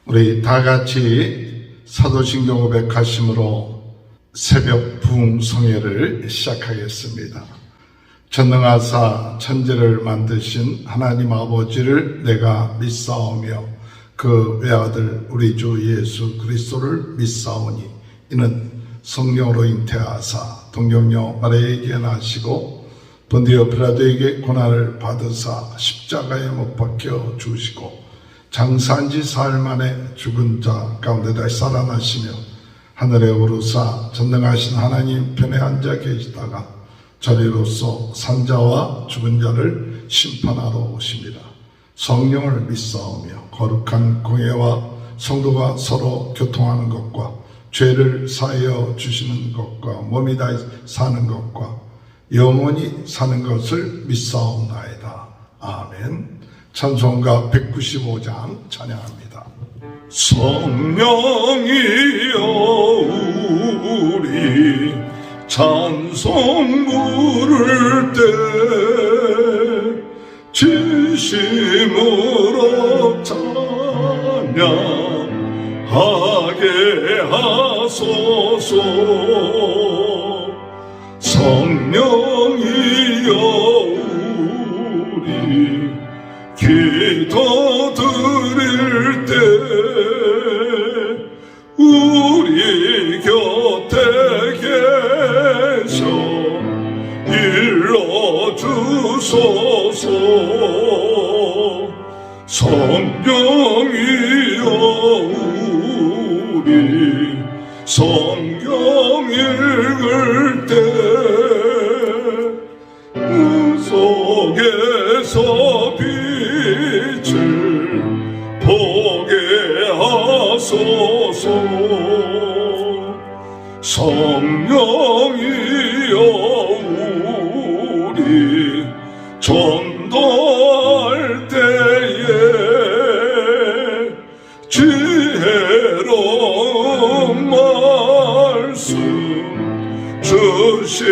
우리 다 같이 사도신경 고백하심으로 새벽 부흥성회를 시작하겠습니다. 전능하사 천지를 만드신 하나님 아버지를 내가 믿사오며 그 외아들 우리 주 예수 그리스도를 믿사오니 이는 성령으로 잉태하사 동정녀 마리아에게 나시고 본디오 빌라도에게 고난을 받으사 십자가에 못 박혀 죽으시고 장사한 지 사흘 만에 죽은 자 가운데 다시 살아나시며 하늘에 오르사 전능하신 하나님 편에 앉아 계시다가 저리로서 산자와 죽은 자를 심판하러 오십니다. 성령을 믿사오며 거룩한 공예와 성도가 서로 교통하는 것과 죄를 사하여 주시는 것과 몸이 다해 사는 것과 영원히 사는 것을 믿사옵나이다. 아멘. 찬송가 195장 찬양합니다. 성령이여 우리 찬송 부를 때 진심으로 찬양하게 하소서. 성령이여 우리 기도 드릴 때 우리 곁에 계셔 일러주소서. 성령이여 우리 성경 읽을 때 속에서 빛을 보게 하소서. 성령이여 우리 전도할 때에 지혜로운 말씀 주시옵소서.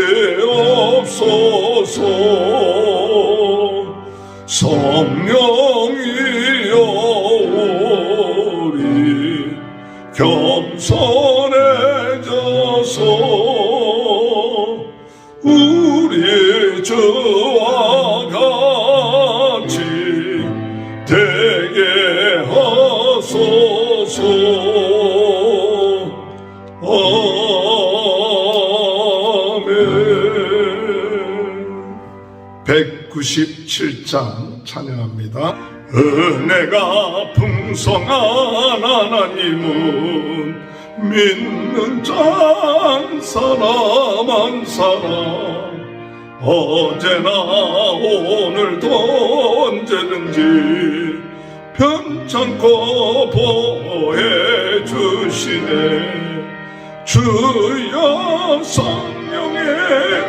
성령이여 우리 겸손해져서 우리 주와 같이 되게 하소서. 아멘. 197장 찬양합니다. 은혜가 풍성한 하나님은 믿는 자 한 사람 한 사람 어제나 오늘도 언제든지 편찮고 보호해 주시네. 주여 성령의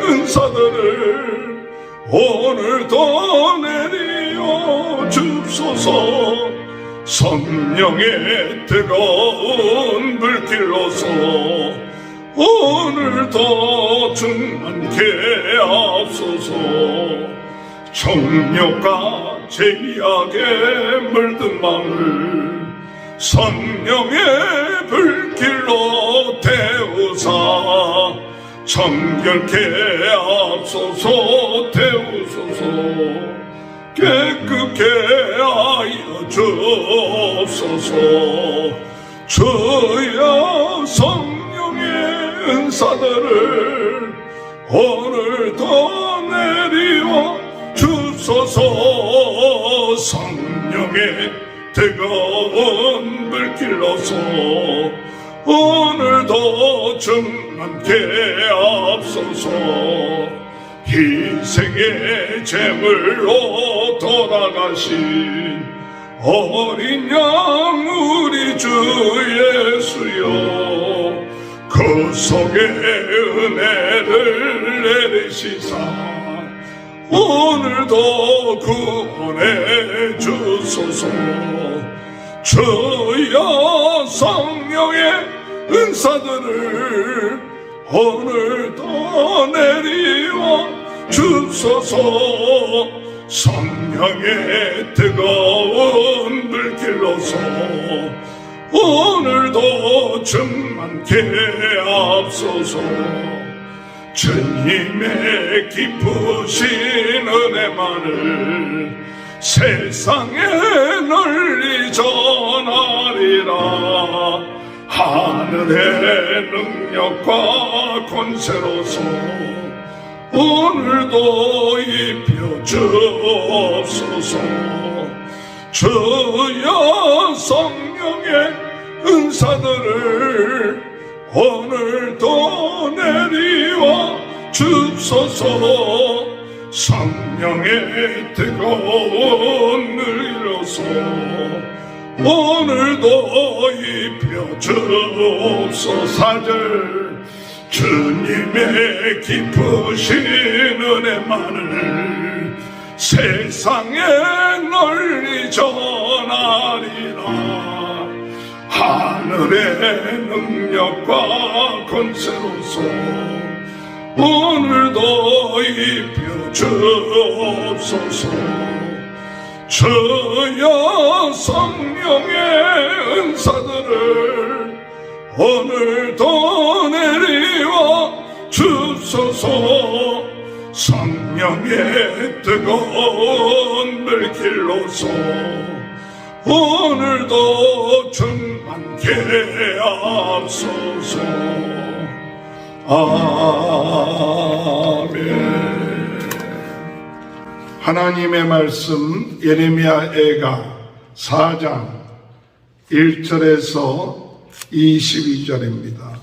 은사들을 오늘도 내리어 주소서. 성령의 뜨거운 불길로서 오늘도 충만케 하소서. 정욕과 죄악에 물든 마음을 성령의 불길로 태우사 정결케 하소서. 태우소서. 깨끗게 하여 주옵소서. 주여 성령의 은사들을 오늘도 내리어 주소서. 성령의 뜨거운 불길로서 오늘도 충만케 하소서. 희생의 제물로 돌아가신 어린 양 우리 주 예수여 그 속에 은혜를 내리시사 오늘도 구원해 주소서. 주여 성령의 은사들을 오늘도 내리어 주소서. 성령의 뜨거운 불길로서 오늘도 충만케 앞서서 주님의 기쁘신 은혜만을 세상에 널리 전하리라. 하늘의 능력과 권세로서 오늘도 입혀 주옵소서. 주여 성령의 은사들을 오늘도 내리와 주소서. 성령의 뜨거운 늘려서 오늘도 입혀 주옵소서. 4절 주님의 기쁘신 은혜만을 세상에 널리 전하리라. 하늘의 능력과 권세로서 오늘도 입혀 주옵소서. 주여 성령의 은사들을 오늘도 내리와 주소서. 성령의 뜨거운 불길로서 오늘도 충만케 앞서서. 아멘. 하나님의 말씀 예레미야 애가 4장 1절에서 22절입니다.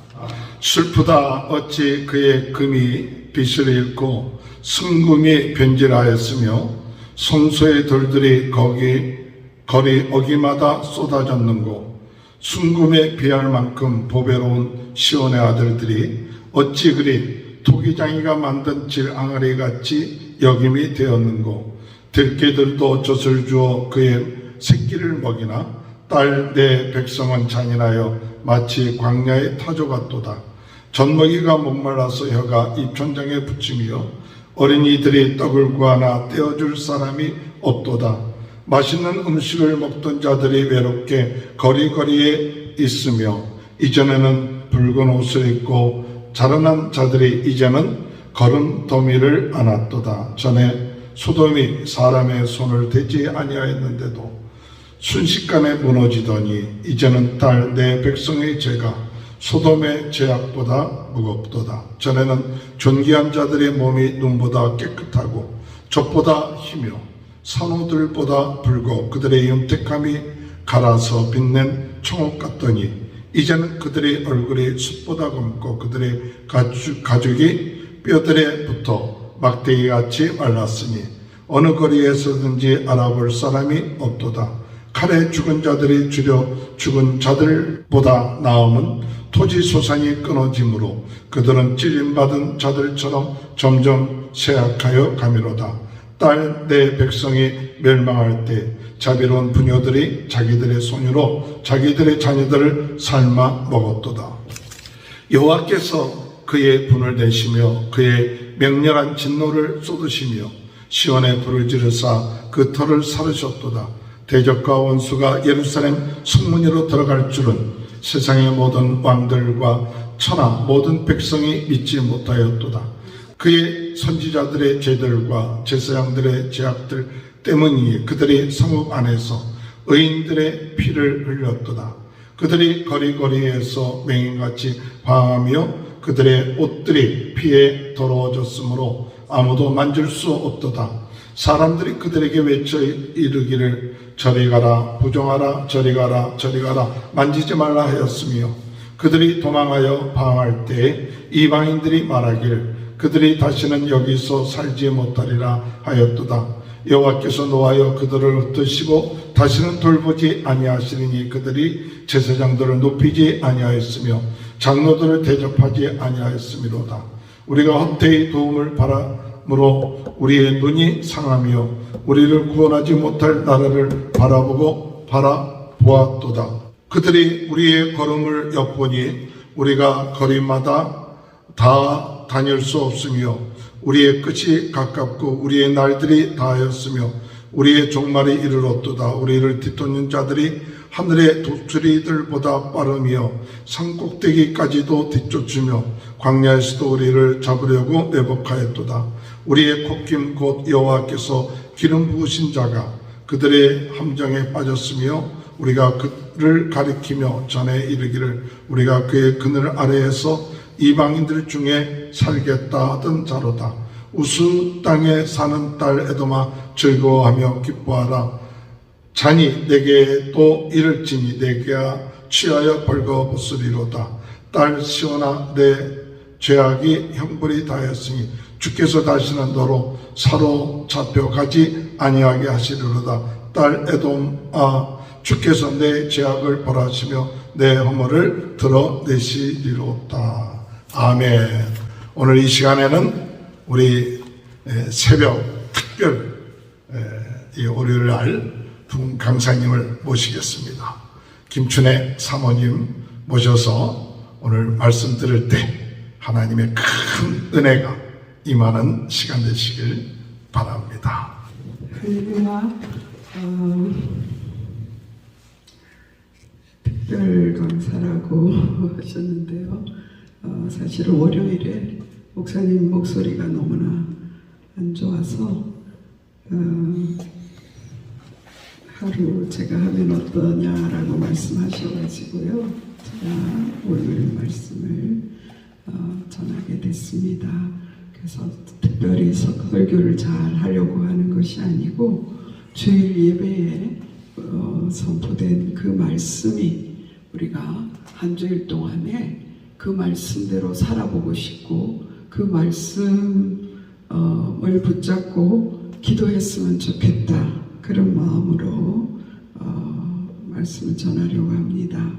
슬프다 어찌 그의 금이 빛을 잃고 승금이 변질하였으며 성소의 돌들이 거리 어기마다 쏟아졌는고 순금에 비할 만큼 보배로운 시온의 아들들이 어찌 그리 토기장이가 만든 질항아리 같이 여김이 되었는고 들깨들도 젖을 주어 그의 새끼를 먹이나 딸 내 백성은 잔인하여 마치 광야의 타조 같도다. 젖먹이가 목말라서 혀가 입천장에 붙이며 어린이들이 떡을 구하나 떼어줄 사람이 없도다. 맛있는 음식을 먹던 자들이 외롭게 거리거리에 있으며 이전에는 붉은 옷을 입고 자라난 자들이 이제는 걸음더미를 안았도다. 전에 소돔이 사람의 손을 대지 아니하였는데도 순식간에 무너지더니 이제는 딸 내 백성의 죄가 소돔의 죄악보다 무겁도다. 전에는 존귀한 자들의 몸이 눈보다 깨끗하고 젖보다 희며 산호들보다 붉고 그들의 윤택함이 갈아서 빛낸 청옥 같더니 이제는 그들의 얼굴이 숯보다 검고 그들의 가죽이 뼈들에 붙어 막대기같이 말랐으니 어느 거리에서든지 알아볼 사람이 없도다. 칼에 죽은 자들이 주려 죽은 자들보다 나음은 토지 소산이 끊어지므로 그들은 찔림받은 자들처럼 점점 쇠약하여 가미로다. 딸 내 백성이 멸망할 때 자비로운 부녀들이 자기들의 손으로 자기들의 자녀들을 삶아 먹었도다. 여호와께서 그의 분을 내시며 그의 맹렬한 진노를 쏟으시며 시온에 불을 지르사 그 터를 사르셨도다. 대적과 원수가 예루살렘 성문으로 들어갈 줄은 세상의 모든 왕들과 천하 모든 백성이 믿지 못하였도다. 그의 선지자들의 죄들과 제사장들의 죄악들 때문이니 그들이 성읍 안에서 의인들의 피를 흘렸도다. 그들이 거리거리에서 맹인같이 방하며 그들의 옷들이 피에 더러워졌으므로 아무도 만질 수 없도다. 사람들이 그들에게 외쳐 이르기를 저리 가라 부정하라 저리 가라 저리 가라 만지지 말라 하였으며 그들이 도망하여 방황할 때 이방인들이 말하길 그들이 다시는 여기서 살지 못하리라 하였도다. 여호와께서 노하여 그들을 흩으시고 다시는 돌보지 아니하시리니 그들이 제사장들을 높이지 아니하였으며 장로들을 대접하지 아니하였음이로다. 우리가 헛되이 도움을 바람으로 우리의 눈이 상하며 우리를 구원하지 못할 나라를 바라보았도다. 그들이 우리의 걸음을 엿보니 우리가 거리마다 다 다닐 수 없으며 우리의 끝이 가깝고 우리의 날들이 다하였으며 우리의 종말이 이르렀도다. 우리를 뒤쫓는 자들이 하늘의 독수리들보다 빠르며 산꼭대기까지도 뒤쫓으며 광야에서도 우리를 잡으려고 매복하였도다. 우리의 콧김 곧 여호와께서 기름 부으신 자가 그들의 함정에 빠졌으며 우리가 그를 가리키며 전에 이르기를 우리가 그의 그늘 아래에서 이방인들 중에 살겠다 하던 자로다. 우스 땅에 사는 딸 에돔아 즐거워하며 기뻐하라. 잔이 내게 또 이를지니 내가 취하여 벌거벗으리로다. 딸 시온아 내 죄악이 형벌이 다하였으니 주께서 다시는 너로 사로잡혀가지 아니하게 하시리로다. 딸 에돔아 주께서 내 죄악을 벌하시며 내 허물을 드러내시리로다. 아멘. 오늘 이 시간에는 우리 새벽 특별 이 월요일 날 두 강사님을 모시겠습니다. 김춘혜 사모님 모셔서 오늘 말씀 들을 때 하나님의 큰 은혜가 임하는 시간 되시길 바랍니다. 할렐루야. 특별 강사라고 하셨는데요. 사실은 월요일에 목사님 목소리가 너무나 안 좋아서 하루 제가 하면 어떠냐라고 말씀하셔가지고요. 제가 월요일 말씀을 전하게 됐습니다. 그래서 특별히 설교를 잘 하려고 하는 것이 아니고 주일 예배에 선포된 그 말씀이 우리가 한 주일 동안에 그 말씀대로 살아보고 싶고 그 말씀을 붙잡고 기도했으면 좋겠다. 그런 마음으로 말씀을 전하려고 합니다.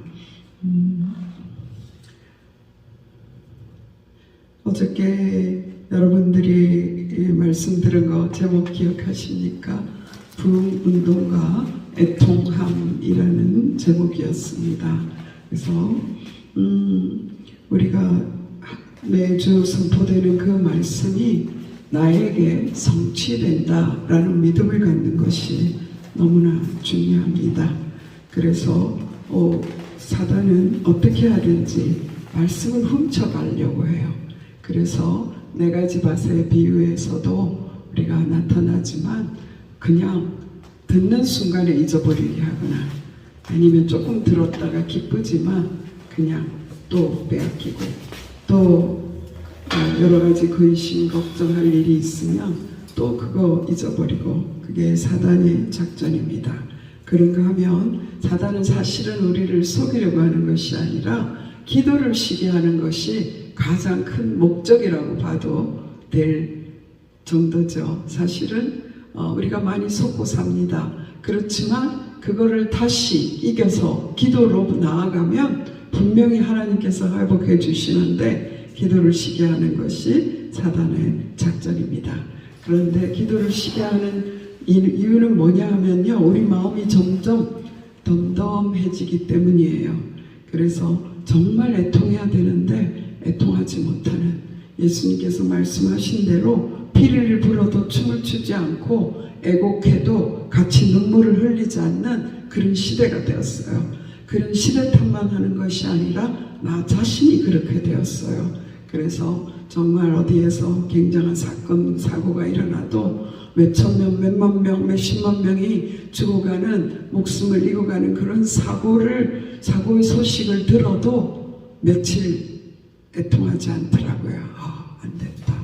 어저께 여러분들이 말씀 들은 거 제목 기억하십니까? 부흥운동과 애통함이라는 제목이었습니다. 그래서 우리가 매주 선포되는 그 말씀이 나에게 성취된다라는 믿음을 갖는 것이 너무나 중요합니다. 그래서 사단은 어떻게 하든지 말씀을 훔쳐가려고 해요. 그래서 네 가지 밭의 비유에서도 우리가 나타나지만 그냥 듣는 순간에 잊어버리게 하거나 아니면 조금 들었다가 기쁘지만 그냥 또 빼앗기고 또 여러 가지 근심 걱정할 일이 있으면 또 그거 잊어버리고 그게 사단의 작전입니다. 그런가 하면 사단은 사실은 우리를 속이려고 하는 것이 아니라 기도를 쉬게 하는 것이 가장 큰 목적이라고 봐도 될 정도죠. 사실은 우리가 많이 속고 삽니다. 그렇지만 그거를 다시 이겨서 기도로 나아가면 분명히 하나님께서 회복해 주시는데 기도를 쉬게 하는 것이 사단의 작전입니다. 그런데 기도를 쉬게 하는 이유는 뭐냐 하면요. 우리 마음이 점점 덤덤해지기 때문이에요. 그래서 정말 애통해야 되는데 애통하지 못하는 예수님께서 말씀하신 대로 피리를 불어도 춤을 추지 않고 애곡해도 같이 눈물을 흘리지 않는 그런 시대가 되었어요. 그런 시대 탓만 하는 것이 아니라 나 자신이 그렇게 되었어요. 그래서 정말 어디에서 굉장한 사건, 사고가 일어나도 몇천 명, 몇만 명, 몇십만 명이 죽어가는, 목숨을 잃어가는 그런 사고의 소식을 들어도 며칠 애통하지 않더라고요. 안 됐다.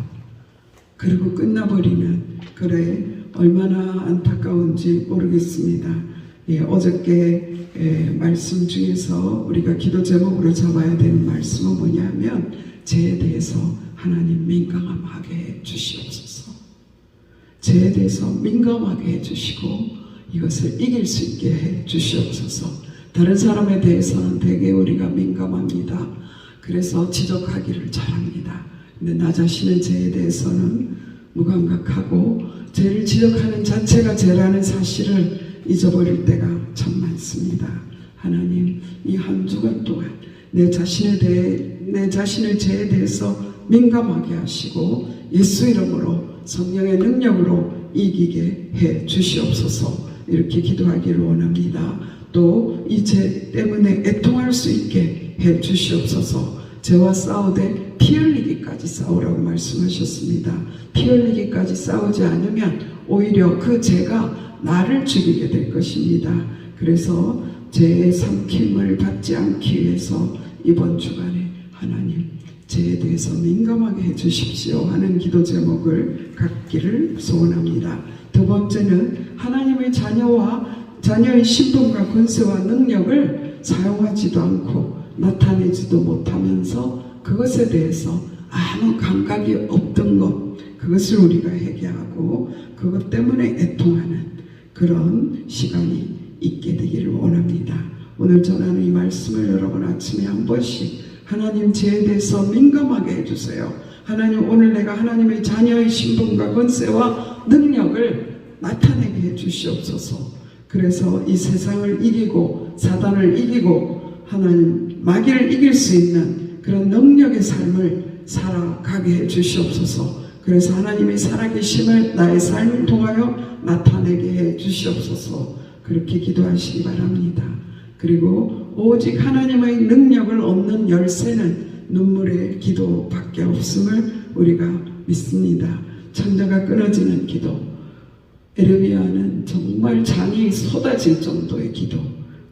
그리고 끝나버리는, 그래, 얼마나 안타까운지 모르겠습니다. 어저께 말씀 중에서 우리가 기도 제목으로 잡아야 되는 말씀은 뭐냐면 죄에 대해서 하나님 민감하게 해 주시옵소서. 죄에 대해서 민감하게 해 주시고 이것을 이길 수 있게 해 주시옵소서. 다른 사람에 대해서는 되게 우리가 민감합니다. 그래서 지적하기를 잘합니다. 근데 나 자신의 죄에 대해서는 무감각하고 죄를 지적하는 자체가 죄라는 사실을 잊어버릴 때가 참 많습니다. 하나님, 이 한 주간 동안 내 자신의 죄에 대해서 민감하게 하시고 예수 이름으로 성령의 능력으로 이기게 해 주시옵소서. 이렇게 기도하기를 원합니다. 또 이 죄 때문에 애통할 수 있게 해 주시옵소서. 죄와 싸우되 피 흘리기까지 싸우라고 말씀하셨습니다. 피 흘리기까지 싸우지 않으면 오히려 그 죄가 나를 죽이게 될 것입니다. 그래서 죄의 삼킴을 받지 않기 위해서 이번 주간에 하나님 죄에 대해서 민감하게 해주십시오 하는 기도 제목을 갖기를 소원합니다. 두 번째는 하나님의 자녀의 신분과 권세와 능력을 사용하지도 않고 나타내지도 못하면서 그것에 대해서 아무 감각이 없던 것, 그것을 우리가 회개하고 그것 때문에 애통하는 그런 시간이 있게 되기를 원합니다. 오늘 전하는 이 말씀을 여러분 아침에 한 번씩 하나님 죄에 대해서 민감하게 해주세요. 하나님, 오늘 내가 하나님의 자녀의 신분과 권세와 능력을 나타내게 해주시옵소서. 그래서 이 세상을 이기고 사단을 이기고 하나님 마귀를 이길 수 있는 그런 능력의 삶을 살아가게 해주시옵소서. 그래서 하나님의 살아계심을 나의 삶을 통하여 나타내게 해주시옵소서. 그렇게 기도하시기 바랍니다. 그리고 오직 하나님의 능력을 얻는 열쇠는 눈물의 기도밖에 없음을 우리가 믿습니다. 천자가 끊어지는 기도, 에르미야는 정말 잔이 쏟아질 정도의 기도,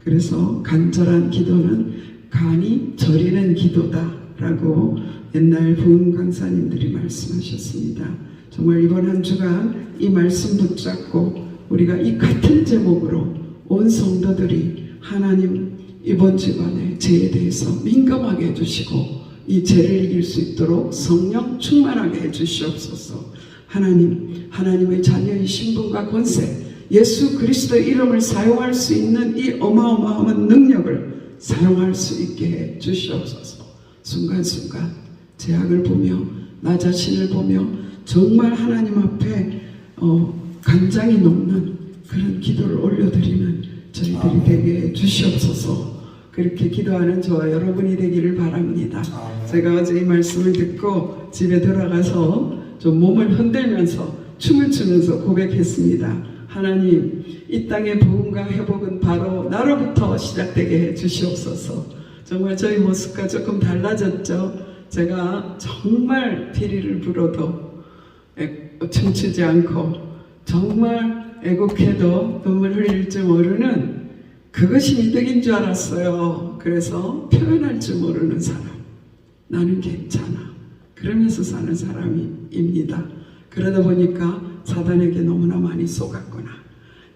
그래서 간절한 기도는 간이 저리는 기도다라고 옛날 부흥 강사님들이 말씀하셨습니다. 정말 이번 한 주간 이 말씀 붙잡고 우리가 이 같은 제목으로 온 성도들이 하나님 이번 주간에 죄에 대해서 민감하게 해주시고 이 죄를 이길 수 있도록 성령 충만하게 해주시옵소서. 하나님의 자녀의 신분과 권세, 예수 그리스도의 이름을 사용할 수 있는 이 어마어마한 능력을 사용할 수 있게 해 주시옵소서. 순간순간 제약을 보며 나 자신을 보며 정말 하나님 앞에 간장이 녹는 그런 기도를 올려드리는 저희들이 되게 해 주시옵소서. 그렇게 기도하는 저와 여러분이 되기를 바랍니다. 제가 어제 이 말씀을 듣고 집에 들어가서 좀 몸을 흔들면서 춤을 추면서 고백했습니다. 하나님, 이 땅의 부흥과 회복은 바로 나로부터 시작되게 해 주시옵소서. 정말 저희 모습과 조금 달라졌죠. 제가 정말 피리를 불어도 춤추지 않고 정말 애곡해도 눈물 흘릴 줄 모르는 그것이 미덕인 줄 알았어요. 그래서 표현할 줄 모르는 사람, 나는 괜찮아 그러면서 사는 사람입니다. 그러다 보니까 사단에게 너무나 많이 속았구나,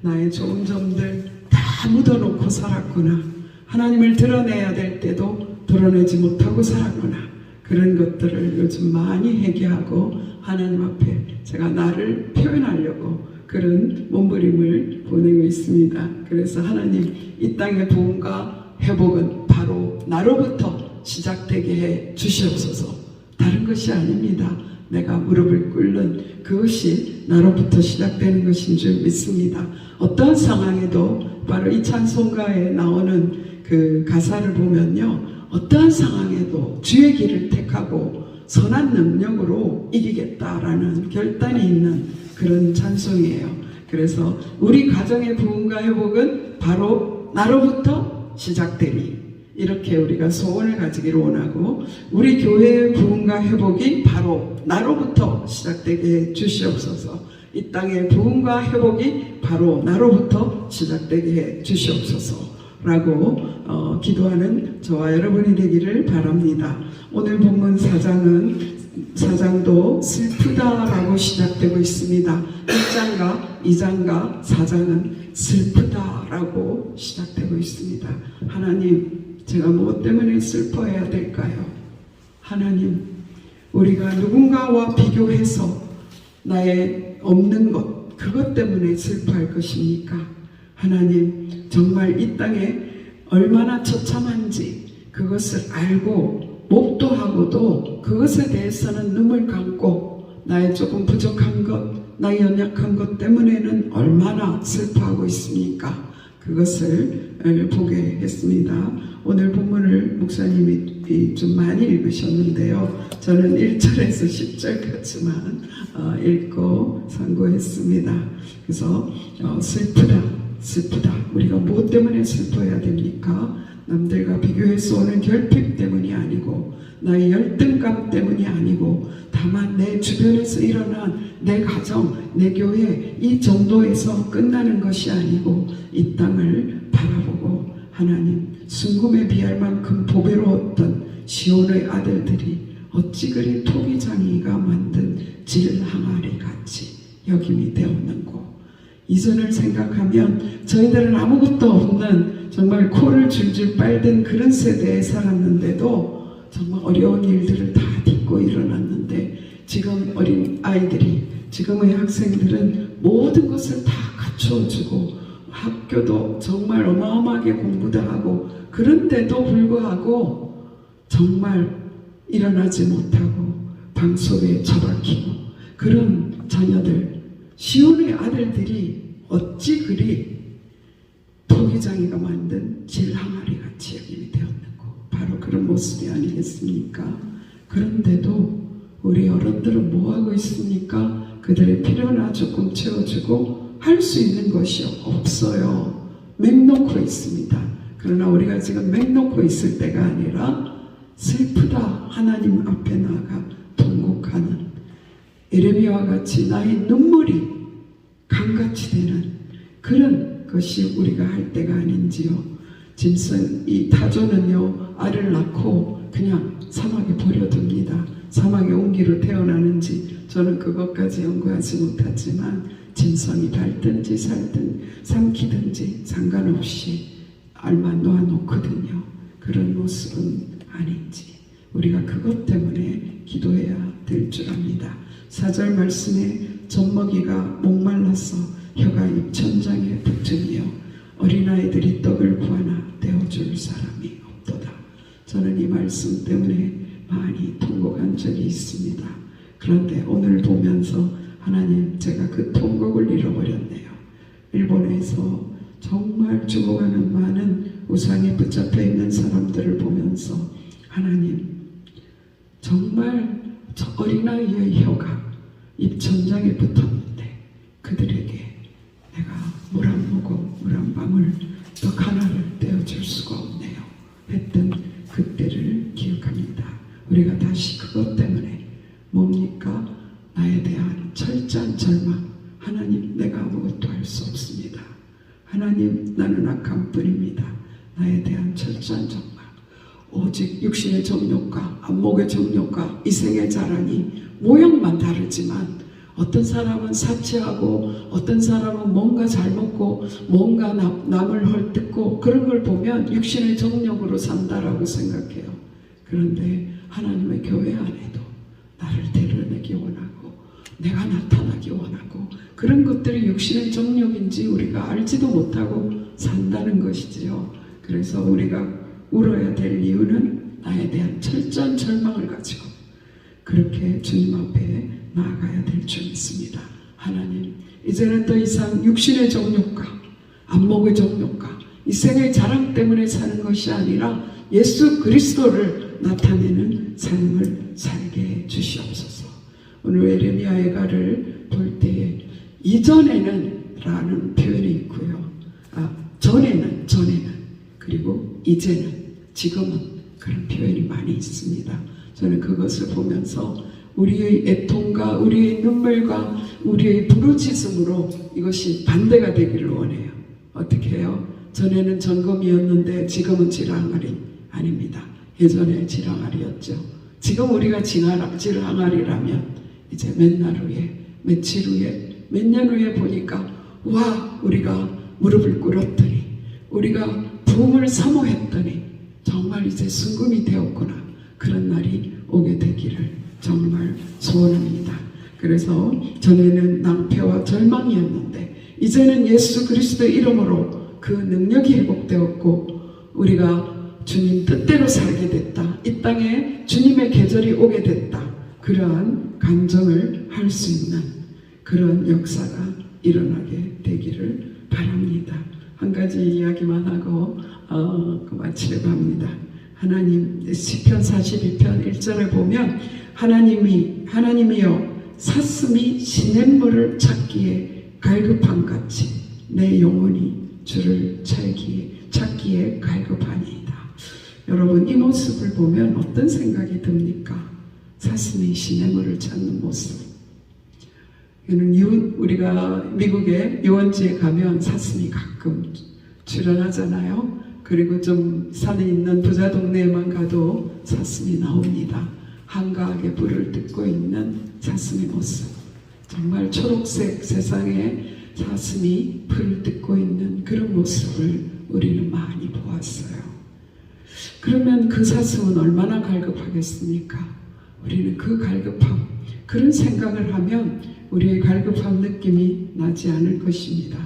나의 좋은 점들 다 묻어놓고 살았구나, 하나님을 드러내야 될 때도 드러내지 못하고 살았구나, 그런 것들을 요즘 많이 회개하고 하나님 앞에 제가 나를 표현하려고 그런 몸부림을 보내고 있습니다. 그래서 하나님, 이 땅의 부흥과 회복은 바로 나로부터 시작되게 해 주시옵소서. 다른 것이 아닙니다. 내가 무릎을 꿇는 그것이 나로부터 시작되는 것인 줄 믿습니다. 어떤 상황에도 바로 이 찬송가에 나오는 그 가사를 보면요, 어떠한 상황에도 주의 길을 택하고 선한 능력으로 이기겠다라는 결단이 있는 그런 찬송이에요. 그래서 우리 가정의 부흥과 회복은 바로 나로부터 시작되리, 이렇게 우리가 소원을 가지기를 원하고, 우리 교회의 부흥과 회복이 바로 나로부터 시작되게 해 주시옵소서. 이 땅의 부흥과 회복이 바로 나로부터 시작되게 해 주시옵소서 라고 기도하는 저와 여러분이 되기를 바랍니다. 오늘 본문 4장도 슬프다라고 시작되고 있습니다. 1장과 2장과 4장은 슬프다라고 시작되고 있습니다. 하나님, 제가 무엇 때문에 슬퍼해야 될까요? 하나님, 우리가 누군가와 비교해서 나의 없는 것, 그것 때문에 슬퍼할 것입니까? 하나님, 정말 이 땅에 얼마나 처참한지 그것을 알고 목도하고도 그것에 대해서는 눈물 감고 나의 조금 부족한 것, 나의 연약한 것 때문에는 얼마나 슬퍼하고 있습니까? 그것을 보게 했습니다. 오늘 본문을 목사님이 좀 많이 읽으셨는데요, 저는 1절에서 10절까지만 읽고 상고했습니다. 그래서 슬프다, 슬프다. 우리가 무엇 때문에 슬퍼해야 됩니까? 남들과 비교해서 오는 결핍 때문이 아니고 나의 열등감 때문이 아니고 다만 내 주변에서 일어난 내 가정, 내 교회 이 정도에서 끝나는 것이 아니고 이 땅을 바라보고 하나님 순금에 비할 만큼 보배로웠던 시온의 아들들이 어찌 그리 토기장이가 만든 질 항아리 같이 여김이 되었는고. 이전을 생각하면 저희들은 아무것도 없는 정말 코를 줄줄 빨던 그런 세대에 살았는데도 정말 어려운 일들을 다 딛고 일어났는데 지금 어린 아이들이 지금의 학생들은 모든 것을 다 갖춰주고 학교도 정말 어마어마하게 공부도 하고 그런데도 불구하고 정말 일어나지 못하고 방 속에 처박히고 그런 자녀들 시온의 아들들이 어찌 그리 토기장이가 만든 질항아리 같이 여김이 되었는고 바로 그런 모습이 아니겠습니까? 그런데도 우리 어른들은 뭐하고 있습니까? 그들의 필요나 조금 채워주고 할 수 있는 것이 없어요. 맹놓고 있습니다. 그러나 우리가 지금 맹놓고 있을 때가 아니라 슬프다 하나님 앞에 나아가 통곡하는 에레미야와 같이 나의 눈물이 강같이 되는 그런 것이 우리가 할 때가 아닌지요. 짐승 이 타조는요 알을 낳고 그냥 사막에 버려둡니다. 사막에 옹기로 태어나는지 저는 그것까지 연구하지 못하지만 짐승이 밟든지 살든 삼키든지 상관없이 알만 놓아놓거든요. 그런 모습은 아닌지 우리가 그것 때문에 기도해야 될 줄 압니다. 4절 말씀에 젖먹이가 목말라서 혀가 입천장에 붙으며 어린아이들이 떡을 구하나 떼어줄 사람이 없도다. 저는 이 말씀 때문에 많이 통곡한 적이 있습니다. 그런데 오늘 보면서 하나님 제가 그 통곡을 잃어버렸네요. 일본에서 정말 죽어가는 많은 우상에 붙잡혀 있는 사람들을 보면서 하나님 정말 저 어린아이의 혀가 입천장에 붙었는데 그들에게 내가 물 한 모금, 물 한 방울, 떡 하나를 떼어줄 수가 없네요 했던 그때를 기억합니다. 우리가 다시 그것 때문에 뭡니까? 나에 대한 철저한 절망. 하나님 내가 아무것도 할 수 없습니다. 하나님 나는 악한 뿐입니다. 나에 대한 철저한 절망. 오직 육신의 정욕과 안목의 정욕과 이생의 자랑이 모양만 다르지만 어떤 사람은 사치하고 어떤 사람은 뭔가 잘 먹고 뭔가 남을 헐뜯고 그런 걸 보면 육신의 정욕으로 산다라고 생각해요. 그런데 하나님의 교회 안에도 나를 드러내기 원하고 내가 나타나기 원하고 그런 것들이 육신의 정욕인지 우리가 알지도 못하고 산다는 것이지요. 그래서 우리가 울어야 될 이유는 나에 대한 철저한 절망을 가지고 그렇게 주님 앞에 나아가야 될 줄 믿습니다. 하나님 이제는 더 이상 육신의 정욕과 안목의 정욕과 이 생의 자랑 때문에 사는 것이 아니라 예수 그리스도를 나타내는 삶을 살게 해 주시옵소서. 오늘 에레미야의 가를 볼 때에 이전에는 라는 표현이 있고요. 전에는 그리고 이제는 지금은 그런 표현이 많이 있습니다. 저는 그것을 보면서 우리의 애통과 우리의 눈물과 우리의 부르짖음으로 이것이 반대가 되기를 원해요. 어떻게 해요? 전에는 점검이었는데 지금은 지랑아리 아닙니다. 예전에 지랑아리였죠. 지금 우리가 지랑아리라면 이제 몇 날 후에 며칠 후에 몇 년 후에 보니까 와 우리가 무릎을 꿇었더니 우리가 부흥을 사모했더니 정말 이제 순금이 되었구나. 그런 날이 오게 되기를 정말 소원합니다. 그래서 전에는 낭패와 절망이었는데 이제는 예수 그리스도의 이름으로 그 능력이 회복되었고 우리가 주님 뜻대로 살게 됐다. 이 땅에 주님의 계절이 오게 됐다. 그러한 감정을 할 수 있는 그런 역사가 일어나게 되기를 바랍니다. 한 가지 이야기만 하고 마치려고 합니다. 하나님 시편 42편 1절에 보면 하나님이여 사슴이 시냇물을 찾기에 갈급함같이 내 영혼이 주를 찾기에 갈급하니이다. 여러분, 이 모습을 보면 어떤 생각이 듭니까? 사슴이 시냇물을 찾는 모습. 우리가 미국의 유원지에 가면 사슴이 가끔 출연하잖아요. 그리고 좀 산에 있는 부자 동네에만 가도 사슴이 나옵니다. 한가하게 불을 뜯고 있는 사슴의 모습. 정말 초록색 세상에 사슴이 불을 뜯고 있는 그런 모습을 우리는 많이 보았어요. 그러면 그 사슴은 얼마나 갈급하겠습니까? 우리는 그 갈급함, 그런 생각을 하면 우리의 갈급함 느낌이 나지 않을 것입니다.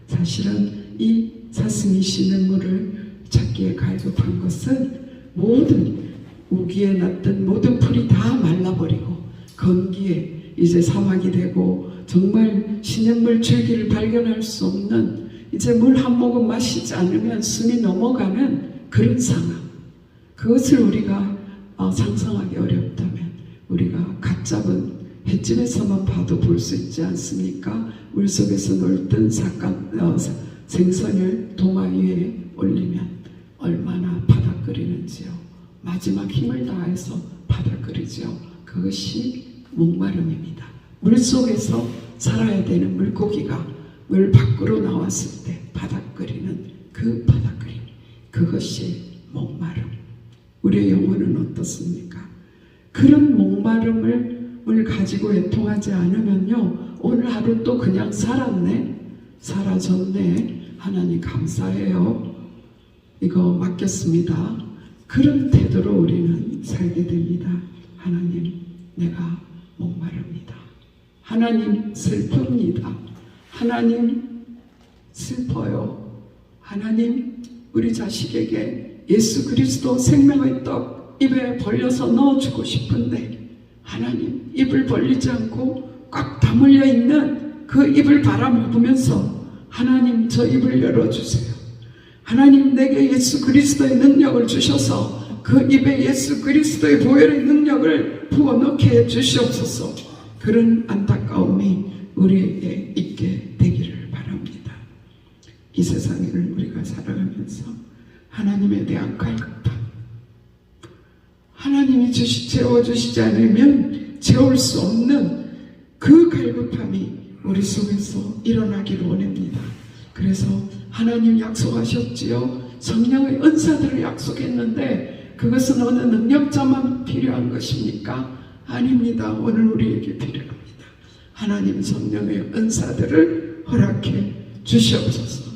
사실은 이 사슴이 시냇물을 찾기에 갈급한 것은 모든 우기에 났던 모든 풀이 다 말라버리고 건기에 이제 사막이 되고 정말 시냇물 줄기를 발견할 수 없는, 이제 물 한 모금 마시지 않으면 숨이 넘어가는 그런 상황. 그것을 우리가 상상하기 어렵다면 우리가 갓 잡은 횟집에서만 봐도 볼 수 있지 않습니까? 물속에서 놀던 생선을 도마 위에 올리면 얼마나 바닥거리는지요. 마지막 힘을 다해서 바닥거리죠. 그것이 목마름입니다. 물속에서 살아야 되는 물고기가 물 밖으로 나왔을 때 바닥거리는 그 바닥거림, 그것이 목마름. 우리의 영혼은 어떻습니까? 그런 목마름을 가지고 애통하지 않으면요, 오늘 하루 또 그냥 사라졌네. 하나님 감사해요. 이거 맡겼습니다. 그런 태도로 우리는 살게 됩니다. 하나님, 내가 목마릅니다. 하나님, 슬픕니다. 하나님, 슬퍼요. 하나님, 우리 자식에게 예수 그리스도 생명의 떡 입에 벌려서 넣어주고 싶은데 하나님, 입을 벌리지 않고 꽉 다물려 있는 그 입을 바라보면서 하나님, 저 입을 열어주세요. 하나님, 내게 예수 그리스도의 능력을 주셔서 그 입에 예수 그리스도의 보혈의 능력을 부어넣게 해주시옵소서. 그런 안타까움이 우리에게 있게 되기를 바랍니다. 이 세상을 우리가 살아가면서 하나님에 대한 갈급함, 하나님이 채워주시지 않으면 채울 수 없는 그 갈급함이 우리 속에서 일어나기를 원합니다. 그래서 하나님 약속하셨지요. 성령의 은사들을 약속했는데 그것은 어느 능력자만 필요한 것입니까? 아닙니다. 오늘 우리에게 필요합니다. 하나님 성령의 은사들을 허락해 주시옵소서.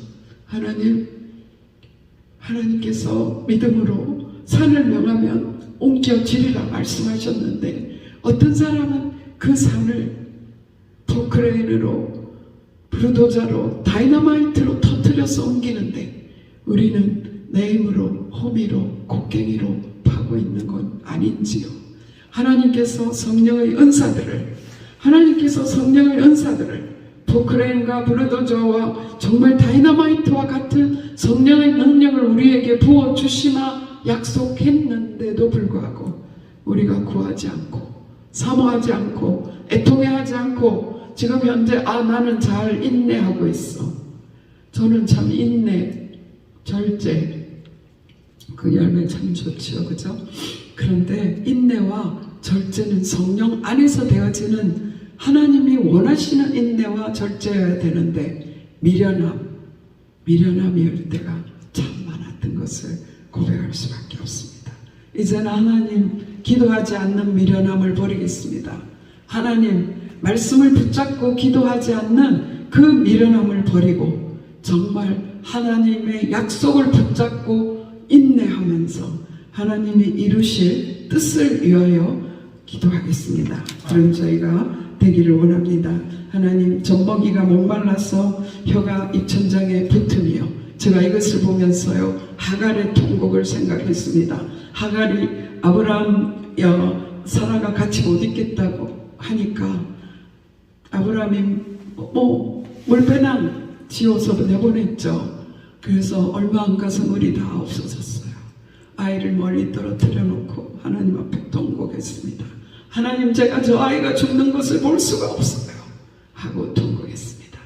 하나님께서 믿음으로 산을 명하면 옮겨지리라 말씀하셨는데 어떤 사람은 그 산을 포크레인으로, 불도저로, 다이너마이트로 터뜨려서 옮기는데 우리는 내 힘으로, 호미로, 곡괭이로 파고 있는 건 아닌지요. 하나님께서 성령의 은사들을 포크레인과 불도저와 정말 다이너마이트와 같은 성령의 능력을 우리에게 부어주시마 약속했는데도 불구하고 우리가 구하지 않고 사모하지 않고 애통해하지 않고 지금 현재 나는 잘 인내하고 있어. 저는 참 인내, 절제, 그 열매 참 좋지요. 그죠? 그런데 인내와 절제는 성령 안에서 되어지는 하나님이 원하시는 인내와 절제여야 되는데 미련함이 올 때가 참 많았던 것을 고백할 수밖에 없습니다. 이제는 하나님, 기도하지 않는 미련함을 버리겠습니다. 하나님, 말씀을 붙잡고 기도하지 않는 그 미련함을 버리고 정말 하나님의 약속을 붙잡고 인내하면서 하나님이 이루실 뜻을 위하여 기도하겠습니다. 그럼 저희가 되기를 원합니다. 하나님, 젖먹이가 목말라서 혀가 입천장에 붙으며 제가 이것을 보면서요 하갈의 통곡을 생각했습니다. 하갈이 아브라함 사라가 같이 못 있겠다고 하니까 아브라함이 물배낭 지어서 내보냈죠. 그래서 얼마 안 가서 물이 다 없어졌어요. 아이를 멀리 떨어뜨려 놓고 하나님 앞에 통곡했습니다. 하나님, 제가 저 아이가 죽는 것을 볼 수가 없어요 하고 통곡했습니다.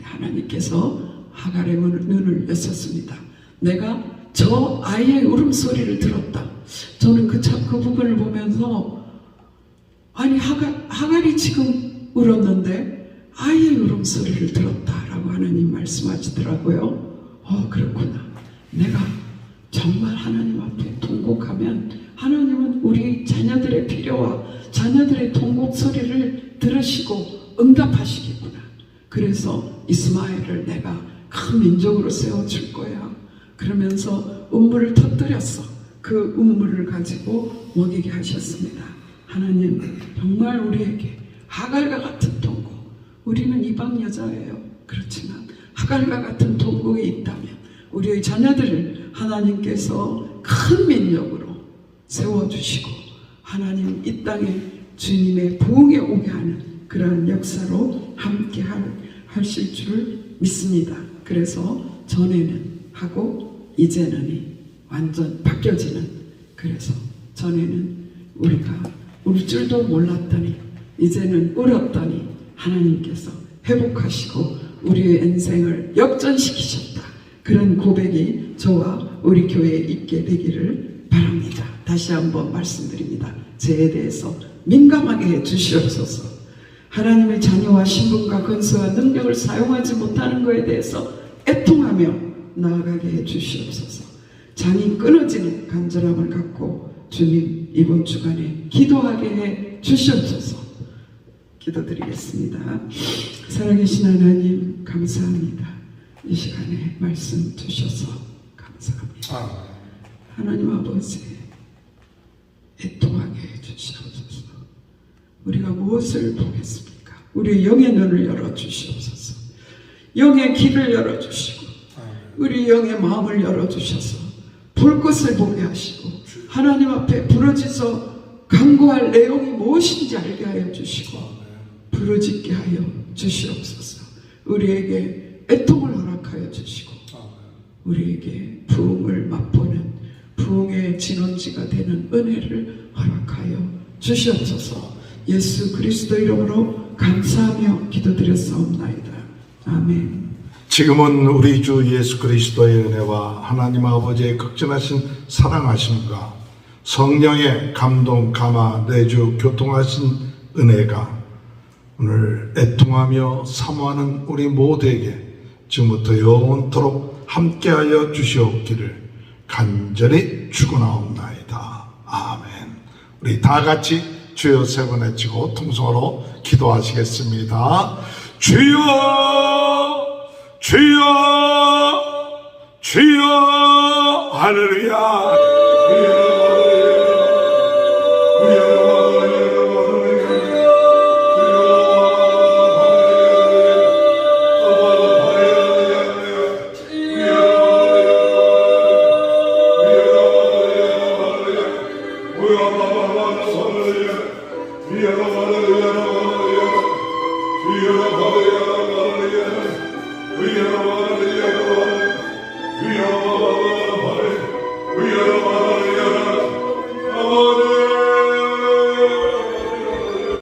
하나님께서 하갈의 눈을 였었습니다. 내가 저 아이의 울음소리를 들었다. 저는 그 부분을 보면서 아니 하갈이 지금 울었는데 아이의 울음소리를 들었다라고 하나님 말씀하시더라고요. 그렇구나. 내가 정말 하나님 앞에 통곡하면 하나님은 우리 자녀들의 필요와 자녀들의 통곡 소리를 들으시고 응답하시겠구나. 그래서 이스마엘을 내가 큰 민족으로 세워줄 거야. 그러면서 음물을 터뜨렸어. 그 음물을 가지고 먹이게 하셨습니다. 하나님 정말 우리에게 하갈과 같은 통곡, 우리는 이방 여자예요. 그렇지만 하갈과 같은 통곡이 있다면 우리의 자녀들을 하나님께서 큰 민족으로 세워주시고 하나님 이 땅에 주님의 부흥에 오게 하는 그러한 역사로 함께 하실 줄 믿습니다. 그래서 전에는 하고 이제는이 완전 바뀌어지는, 그래서 전에는 우리가 울 줄도 몰랐더니 이제는 울었더니 하나님께서 회복하시고 우리의 인생을 역전시키셨다. 그런 고백이 저와 우리 교회에 있게 되기를 바랍니다. 다시 한번 말씀드립니다. 죄에 대해서 민감하게 해 주시옵소서. 하나님의 자녀와 신분과 건수와 능력을 사용하지 못하는 것에 대해서 애통하며 나아가게 해 주시옵소서. 장이 끊어지는 간절함을 갖고 주님 이번 주간에 기도하게 해 주시옵소서. 기도드리겠습니다. 살아계신 하나님 감사합니다. 이 시간에 말씀 주셔서 감사합니다. 하나님 아버지 애통하게 해 주시옵소서. 우리가 무엇을 보겠습니까? 우리의 영의 눈을 열어주시옵소서. 영의 길을 열어주시고 우리 영의 마음을 열어주셔서 볼 것을 보게 하시고 하나님 앞에 부르짖어 간구할 내용이 무엇인지 알게 하여 주시고 부르짖게 하여 주시옵소서. 우리에게 애통을 허락하여 주시고 우리에게 부흥을 맛보는 부흥의 진원지가 되는 은혜를 허락하여 주시옵소서. 예수 그리스도 이름으로 감사하며 기도드렸사옵나이다. 아멘. 지금은 우리 주 예수 그리스도의 은혜와 하나님 아버지의 극진하신 사랑하심과 성령의 감동, 감화, 내주, 교통하신 은혜가 오늘 애통하며 사모하는 우리 모두에게 지금부터 영원토록 함께하여 주시옵기를 간절히 축원하옵나이다. 아멘. 우리 다 같이 주여 세 번 외치고 통성으로 기도하시겠습니다. 주여 주여 주여 할렐루야. We are